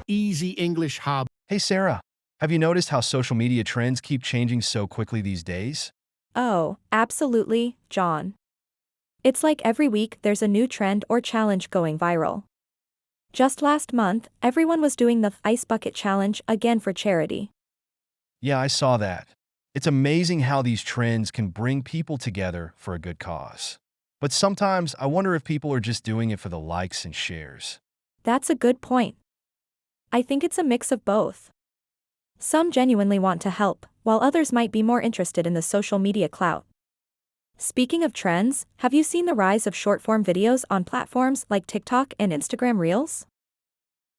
Easy English Hub. Hey Sarah, have you noticed how social media trends keep changing so quickly these days? Oh, absolutely, John. It's like every week there's a new trend or challenge going viral. Just last month, everyone was doing the Ice Bucket Challenge again for charity. Yeah, I saw that. It's amazing how these trends can bring people together for a good cause. But sometimes I wonder if people are just doing it for the likes and shares. That's a good point. I think it's a mix of both. Some genuinely want to help, while others might be more interested in the social media clout. Speaking of trends, have you seen the rise of short-form videos on platforms like TikTok and Instagram Reels?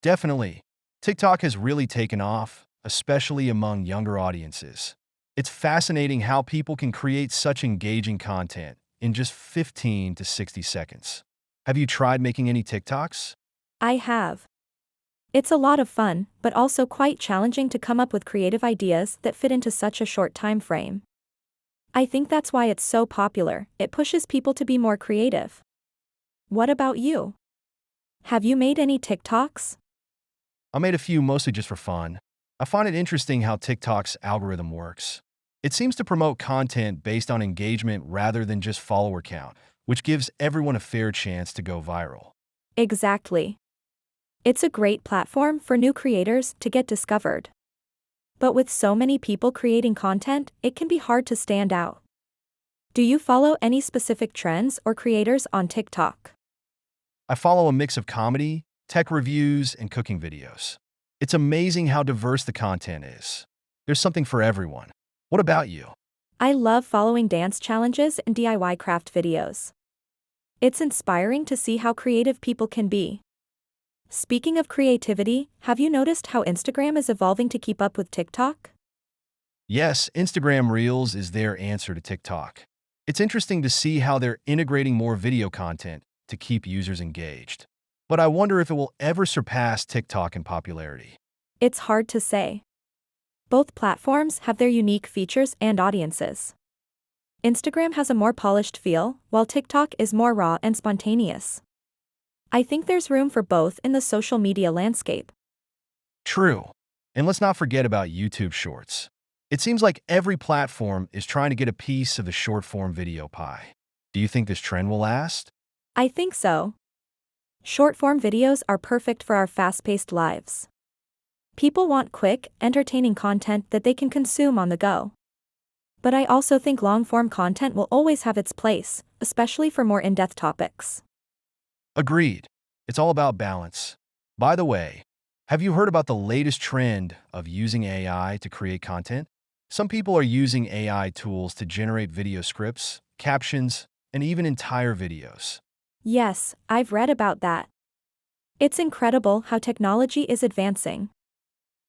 Definitely. TikTok has really taken off, especially among younger audiences. It's fascinating how people can create such engaging content in just 15 to 60 seconds. Have you tried making any TikToks? I have. It's a lot of fun, but also quite challenging to come up with creative ideas that fit into such a short time frame. I think that's why it's so popular, it pushes people to be more creative. What about you? Have you made any TikToks? I made a few mostly just for fun. I find it interesting how TikTok's algorithm works. It seems to promote content based on engagement rather than just follower count, which gives everyone a fair chance to go viral. Exactly. It's a great platform for new creators to get discovered. But with so many people creating content, it can be hard to stand out. Do you follow any specific trends or creators on TikTok? I follow a mix of comedy, tech reviews, and cooking videos. It's amazing how diverse the content is. There's something for everyone. What about you? I love following dance challenges and DIY craft videos. It's inspiring to see how creative people can be. Speaking of creativity, have you noticed how Instagram is evolving to keep up with TikTok? Yes, Instagram Reels is their answer to TikTok. It's interesting to see how they're integrating more video content to keep users engaged. But I wonder if it will ever surpass TikTok in popularity. It's hard to say. Both platforms have their unique features and audiences. Instagram has a more polished feel, while TikTok is more raw and spontaneous. I think there's room for both in the social media landscape. True. And let's not forget about YouTube Shorts. It seems like every platform is trying to get a piece of the short-form video pie. Do you think this trend will last? I think so. Short-form videos are perfect for our fast-paced lives. People want quick, entertaining content that they can consume on the go. But I also think long-form content will always have its place, especially for more in-depth topics. Agreed. It's all about balance. By the way, have you heard about the latest trend of using AI to create content? Some people are using AI tools to generate video scripts, captions, and even entire videos. Yes, I've read about that. It's incredible how technology is advancing.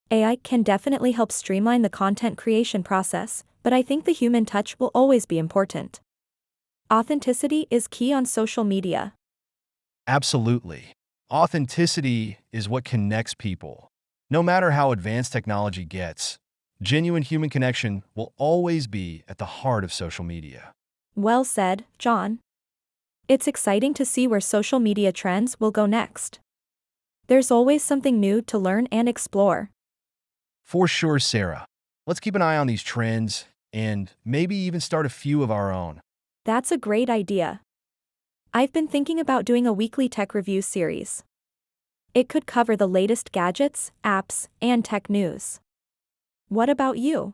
AI can definitely help streamline the content creation process, but I think the human touch will always be important. Authenticity is key on social media. Absolutely. Authenticity is what connects people. No matter how advanced technology gets, genuine human connection will always be at the heart of social media. Well said, John. It's exciting to see where social media trends will go next. There's always something new to learn and explore. For sure, Sarah. Let's keep an eye on these trends and maybe even start a few of our own. That's a great idea. I've been thinking about doing a weekly tech review series. It could cover the latest gadgets, apps, and tech news. What about you?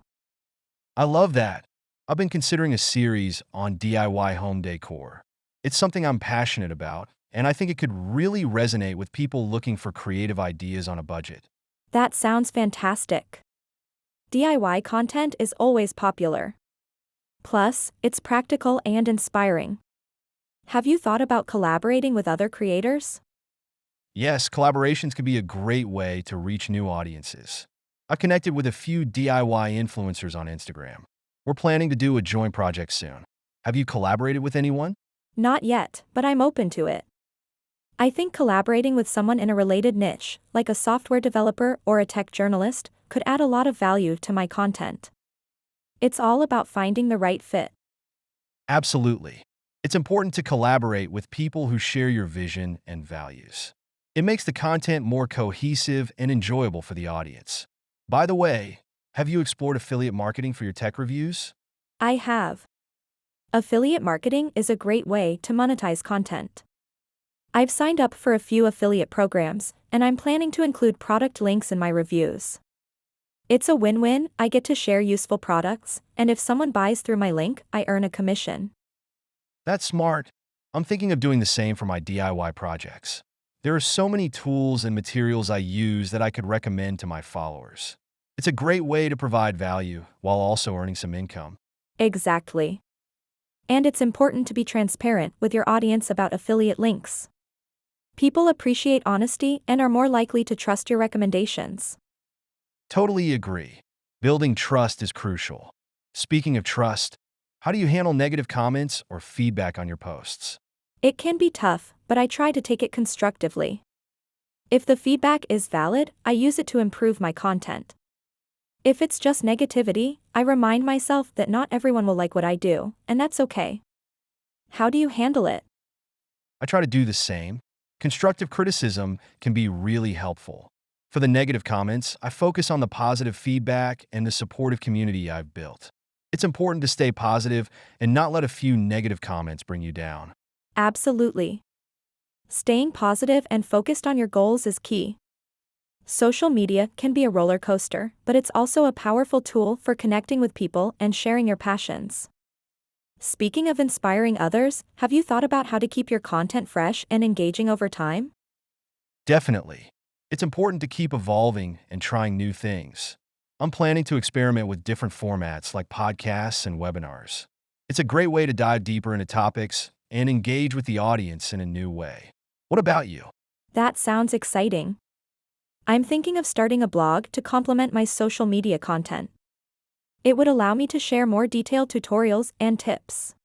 I love that. I've been considering a series on DIY home decor. It's something I'm passionate about, and I think it could really resonate with people looking for creative ideas on a budget. That sounds fantastic. DIY content is always popular. Plus, it's practical and inspiring. Have you thought about collaborating with other creators? Yes, collaborations can be a great way to reach new audiences. I've connected with a few DIY influencers on Instagram. We're planning to do a joint project soon. Have you collaborated with anyone? Not yet, but I'm open to it. I think collaborating with someone in a related niche, like a software developer or a tech journalist, could add a lot of value to my content. It's all about finding the right fit. Absolutely. It's important to collaborate with people who share your vision and values. It makes the content more cohesive and enjoyable for the audience. By the way, have you explored affiliate marketing for your tech reviews? I have. Affiliate marketing is a great way to monetize content. I've signed up for a few affiliate programs, and I'm planning to include product links in my reviews. It's a win-win. I get to share useful products, and if someone buys through my link, I earn a commission. That's smart. I'm thinking of doing the same for my DIY projects. There are so many tools and materials I use that I could recommend to my followers. It's a great way to provide value while also earning some income. Exactly. And it's important to be transparent with your audience about affiliate links. People appreciate honesty and are more likely to trust your recommendations. Totally agree. Building trust is crucial. Speaking of trust, how do you handle negative comments or feedback on your posts? It can be tough, but I try to take it constructively. If the feedback is valid, I use it to improve my content. If it's just negativity, I remind myself that not everyone will like what I do, and that's okay. How do you handle it? I try to do the same. Constructive criticism can be really helpful. For the negative comments, I focus on the positive feedback and the supportive community I've built. It's important to stay positive and not let a few negative comments bring you down. Absolutely. Staying positive and focused on your goals is key. Social media can be a roller coaster, but it's also a powerful tool for connecting with people and sharing your passions. Speaking of inspiring others, have you thought about how to keep your content fresh and engaging over time? Definitely. It's important to keep evolving and trying new things. I'm planning to experiment with different formats like podcasts and webinars. It's a great way to dive deeper into topics and engage with the audience in a new way. What about you? That sounds exciting. I'm thinking of starting a blog to complement my social media content. It would allow me to share more detailed tutorials and tips.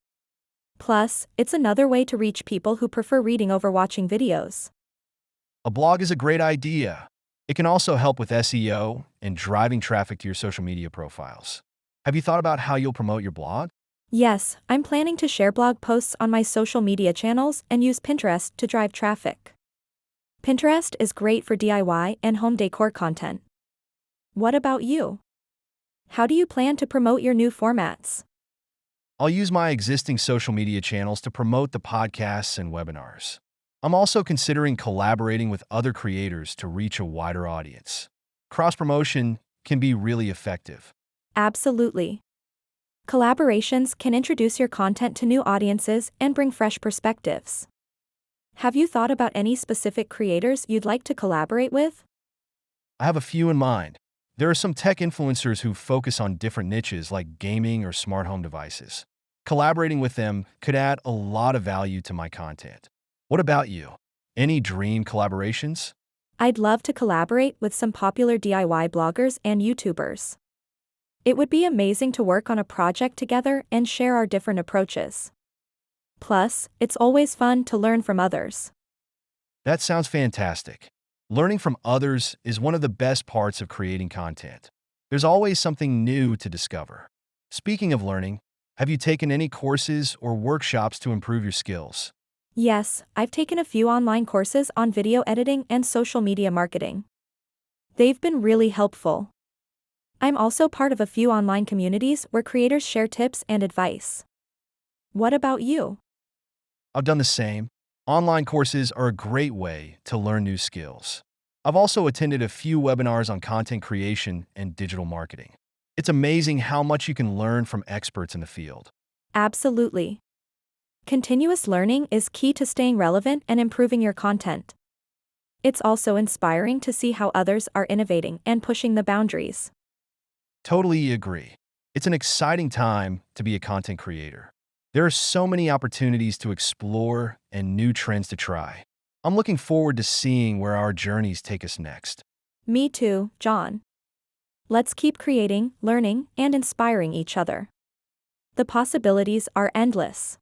Plus, it's another way to reach people who prefer reading over watching videos. A blog is a great idea. It can also help with SEO and driving traffic to your social media profiles. Have you thought about how you'll promote your blog? Yes, I'm planning to share blog posts on my social media channels and use Pinterest to drive traffic. Pinterest is great for DIY and home decor content. What about you? How do you plan to promote your new formats? I'll use my existing social media channels to promote the podcasts and webinars. I'm also considering collaborating with other creators to reach a wider audience. Cross-promotion can be really effective. Absolutely. Collaborations can introduce your content to new audiences and bring fresh perspectives. Have you thought about any specific creators you'd like to collaborate with? I have a few in mind. There are some tech influencers who focus on different niches like gaming or smart home devices. Collaborating with them could add a lot of value to my content. What about you? Any dream collaborations? I'd love to collaborate with some popular DIY bloggers and YouTubers. It would be amazing to work on a project together and share our different approaches. Plus, it's always fun to learn from others. That sounds fantastic. Learning from others is one of the best parts of creating content. There's always something new to discover. Speaking of learning, have you taken any courses or workshops to improve your skills? Yes, I've taken a few online courses on video editing and social media marketing. They've been really helpful. I'm also part of a few online communities where creators share tips and advice. What about you? I've done the same. Online courses are a great way to learn new skills. I've also attended a few webinars on content creation and digital marketing. It's amazing how much you can learn from experts in the field. Absolutely. Continuous learning is key to staying relevant and improving your content. It's also inspiring to see how others are innovating and pushing the boundaries. Totally agree. It's an exciting time to be a content creator. There are so many opportunities to explore and new trends to try. I'm looking forward to seeing where our journeys take us next. Me too, John. Let's keep creating, learning, and inspiring each other. The possibilities are endless.